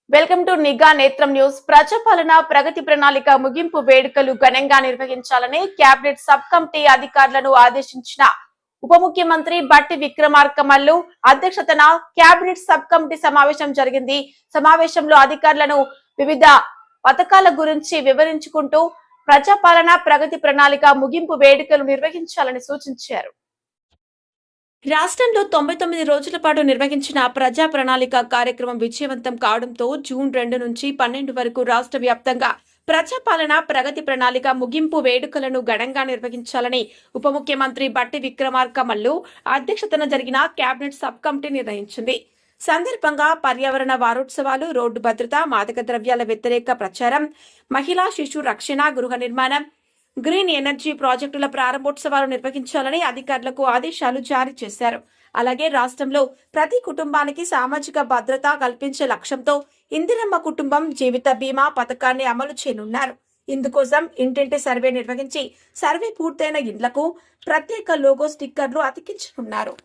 Welcome to నిఘా నేత్రం news. ప్రజాపాలన ప్రగతి ప్రణాళిక ముగింపు వేడుకలు ఘనంగా నిర్వహించాలని కేబినెట్ సబ్ కమిటీ అధికారులను ఆదేశించిన ఉప ముఖ్యమంత్రి బట్టి విక్రమార్క మల్లు అధ్యక్షతన కేబినెట్ సబ్ కమిటీ సమావేశం జరిగింది. సమావేశంలో అధికారులను వివిధ పథకాల గురించి వివరించుకుంటూ ప్రజాపాలన ప్రగతి ప్రణాళిక ముగింపు వేడుకలు నిర్వహించాలని సూచించారు. రాష్ట్రంలో 99 రోజుల పాటు నిర్వహించిన ప్రజా ప్రణాళిక కార్యక్రమం విజయవంతం కావడంతో జూన్ 2 నుంచి 12 వరకు రాష్ట్ర వ్యాప్తంగా ప్రజాపాలన ప్రగతి ప్రణాళిక ముగింపు వేడుకలను ఘనంగా నిర్వహించాలని ఉప ముఖ్యమంత్రి బట్టి విక్రమార్క మల్లు అధ్యక్షతన జరిగిన కేబినెట్ సబ్ కమిటీ నిర్ణయించింది. సందర్భంగా పర్యావరణ వారోత్సవాలు, రోడ్డు భద్రత, మాదక ద్రవ్యాల వ్యతిరేక ప్రచారం, మహిళా శిశు రక్షణ, గృహ నిర్మాణం, గ్రీన్ ఎనర్జీ ప్రాజెక్టుల ప్రారంభోత్సవాలు నిర్వహించాలని అధికారులకు ఆదేశాలు జారీ చేశారు. అలాగే రాష్ట్రంలో ప్రతి కుటుంబానికి సామాజిక భద్రత కల్పించే లక్ష్యంతో ఇందిరమ్మ కుటుంబం జీవిత బీమా పథకాన్ని అమలు చేయనున్నారు. ఇందుకోసం ఇంటింటి సర్వే నిర్వహించి సర్వే పూర్తయిన ఇండ్లకు ప్రత్యేక లోగో స్టిక్కర్లు అతికించనున్నారు.